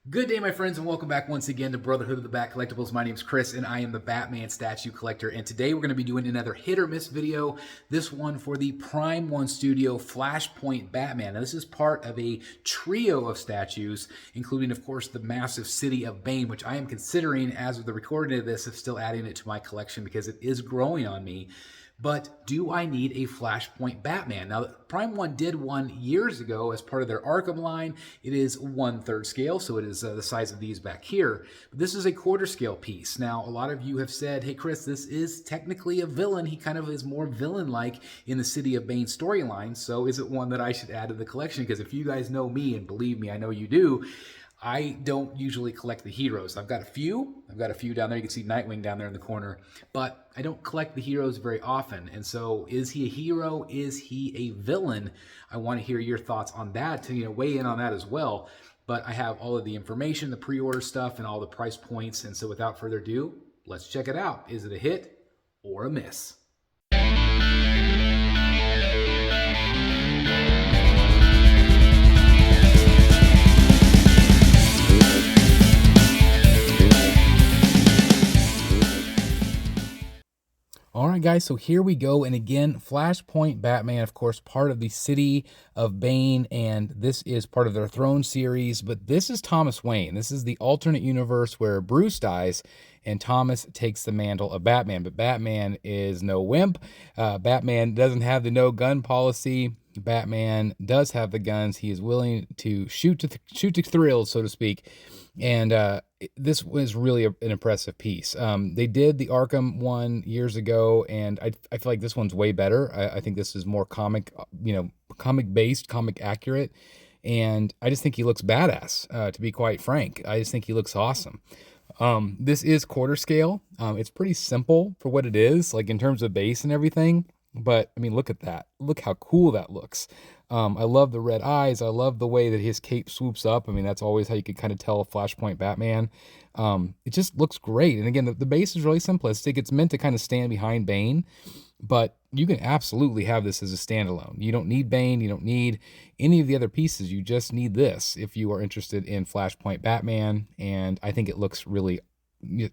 Good day, my friends, and welcome back once again to Brotherhood of the Bat Collectibles. My name is Chris, and I am the Batman statue collector. And today we're going to be doing another hit or miss video. This one for the Prime One Studio Flashpoint Batman. Now, this is part of a trio of statues, including, of course, the massive City of Bane, which I am considering, as of the recording of this, of still adding it to my collection because it is growing on me. But do I need a Flashpoint Batman? Now, Prime One did one years ago as part of their Arkham line. It is 1/3 scale, so it is the size of these back here. But this is a 1/4 scale piece. Now, a lot of you have said, hey, Chris, this is technically a villain. He kind of is more villain-like in the City of Bane storyline. So is it one that I should add to the collection? Because if you guys know me, and believe me, I know you do, I don't usually collect the heroes. I've got a few down there. You can see Nightwing down there in the corner, but I don't collect the heroes very often. And so is he a hero? Is he a villain? I want to hear your thoughts on that, to weigh in on that as well. But I have all of the information, the pre-order stuff, and all the price points. And so without further ado, let's check it out. Is it a hit or a miss? All right, guys, so here we go. And again, Flashpoint Batman, of course, part of the City of Bane, and this is part of their Throne series, but this is Thomas Wayne. This is the alternate universe where Bruce dies and Thomas takes the mantle of Batman. But Batman is no wimp. Batman doesn't have the no gun policy. Batman does have the guns. He is willing to shoot to thrill, so to speak. And this was really an impressive piece. They did the Arkham one years ago, and I feel like this one's way better. I think this is more comic based, comic accurate, and I just think he looks badass. To be quite frank, I just think he looks awesome. This is 1/4 scale. It's pretty simple for what it is, like in terms of base and everything. But I mean, look at that. Look how cool that looks. I love the red eyes. I love the way that his cape swoops up. I mean, that's always how you could kind of tell a Flashpoint Batman. It just looks great. And again, the base is really simplistic. It's meant to kind of stand behind Bane, but you can absolutely have this as a standalone. You don't need Bane. You don't need any of the other pieces. You just need this if you are interested in Flashpoint Batman. And I think it looks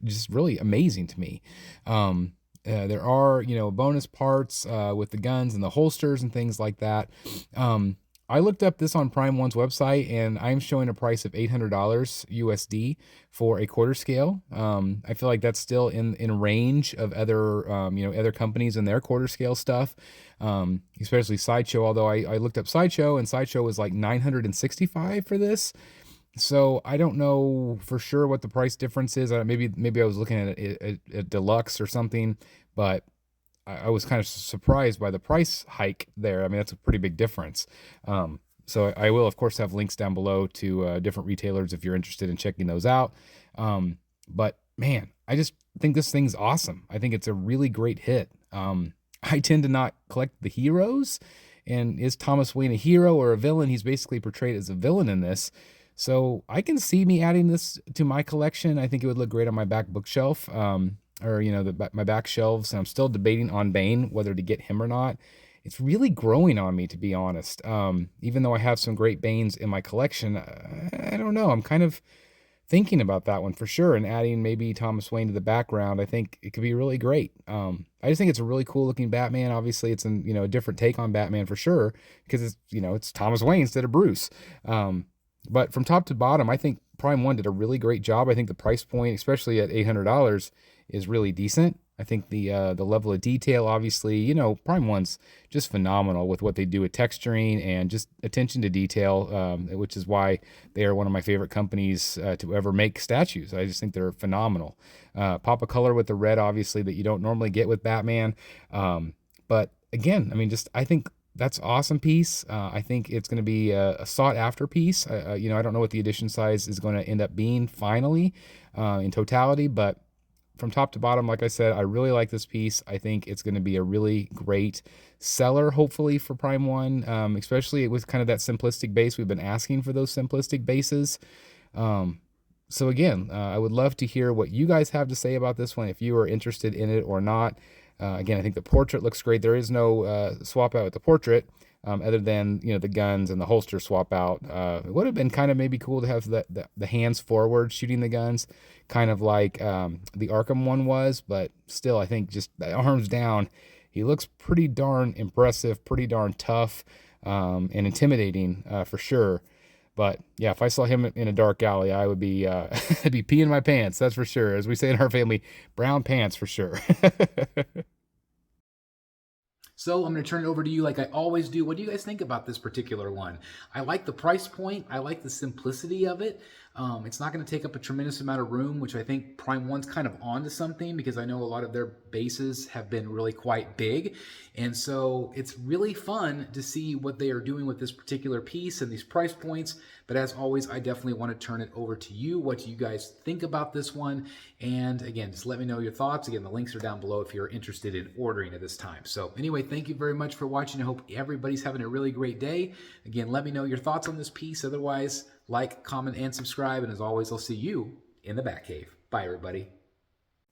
just really amazing to me. There are, bonus parts with the guns and the holsters and things like that. I looked up this on Prime One's website, and I'm showing a price of $800 USD for a 1/4 scale. I feel like that's still in range of other, other companies and their 1/4 scale stuff, especially Sideshow. Although I looked up Sideshow, and Sideshow was like $965 for this. So I don't know for sure what the price difference is. Maybe I was looking at a deluxe or something, but I was kind of surprised by the price hike there. I mean, that's a pretty big difference. So I will, of course, have links down below to different retailers if you're interested in checking those out. But man, I just think this thing's awesome. I think it's a really great hit. I tend to not collect the heroes. And is Thomas Wayne a hero or a villain? He's basically portrayed as a villain in this. So I can see me adding this to my collection. I think it would look great on my back bookshelf, or my back shelves. And I'm still debating on Bane, whether to get him or not. It's really growing on me, to be honest. Even though I have some great Banes in my collection, I don't know. I'm kind of thinking about that one for sure, and adding maybe Thomas Wayne to the background. I think it could be really great. I just think it's a really cool looking Batman. Obviously, it's a different take on Batman for sure, because it's Thomas Wayne instead of Bruce. But from top to bottom, I think Prime One did a really great job. I think the price point, especially at $800, is really decent. I think the level of detail, obviously, Prime One's just phenomenal with what they do with texturing and just attention to detail, which is why they are one of my favorite companies to ever make statues. I just think they're phenomenal. Pop of color with the red, obviously, that you don't normally get with Batman. But again, I mean, I think that's an awesome piece. I think it's going to be a sought-after piece. I don't know what the edition size is going to end up being finally in totality, but from top to bottom, like I said, I really like this piece. I think it's going to be a really great seller, hopefully, for Prime One, especially with kind of that simplistic base. We've been asking for those simplistic bases. So again, I would love to hear what you guys have to say about this one, if you are interested in it or not. Again, I think the portrait looks great. There is no swap out with the portrait. other than, the guns and the holster swap out. It would have been kind of maybe cool to have the hands forward shooting the guns, kind of like the Arkham one was, but still, I think just the arms down, he looks pretty darn impressive, pretty darn tough, and intimidating for sure. But yeah, if I saw him in a dark alley, I would be I'd be peeing my pants, that's for sure. As we say in our family, brown pants for sure. So I'm going to turn it over to you like I always do. What do you guys think about this particular one? I like the price point. I like the simplicity of it. It's not going to take up a tremendous amount of room, which I think Prime 1's kind of onto something, because I know a lot of their bases have been really quite big. And so it's really fun to see what they are doing with this particular piece and these price points. But as always, I definitely want to turn it over to you. What do you guys think about this one? And again, just let me know your thoughts. Again, the links are down below if you're interested in ordering at this time. So anyway, thank you very much for watching. I hope everybody's having a really great day. Again, let me know your thoughts on this piece. Otherwise, like, comment, and subscribe. And as always, I'll see you in the Batcave. Bye, everybody.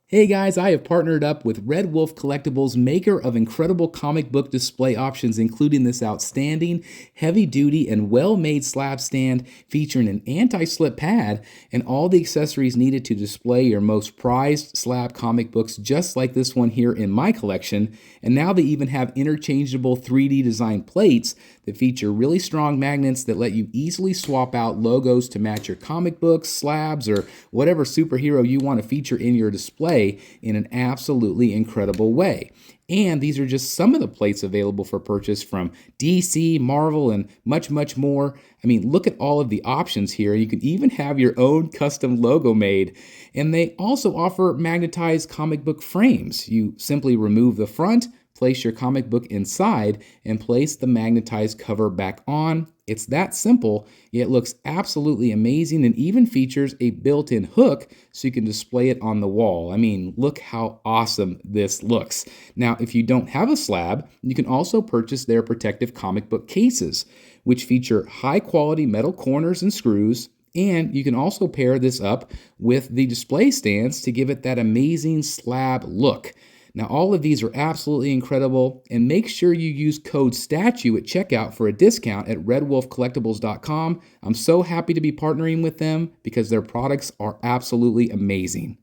Hey guys, I have partnered up with Red Wolf Collectibles, maker of incredible comic book display options, including this outstanding, heavy-duty, and well-made slab stand featuring an anti-slip pad and all the accessories needed to display your most prized slab comic books, just like this one here in my collection. And now they even have interchangeable 3D design plates that feature really strong magnets that let you easily swap out logos to match your comic books, slabs, or whatever superhero you want to feature in your display in an absolutely incredible way. And these are just some of the plates available for purchase from DC, Marvel, and much, much more. I mean, look at all of the options here. You can even have your own custom logo made. And they also offer magnetized comic book frames. You simply remove the front, place your comic book inside, and place the magnetized cover back on. It's that simple, yet looks absolutely amazing, and even features a built-in hook so you can display it on the wall. I mean, look how awesome this looks. Now, if you don't have a slab, you can also purchase their protective comic book cases, which feature high-quality metal corners and screws. And you can also pair this up with the display stands to give it that amazing slab look. Now, all of these are absolutely incredible, and make sure you use code STATUE at checkout for a discount at redwolfcollectibles.com. I'm so happy to be partnering with them because their products are absolutely amazing.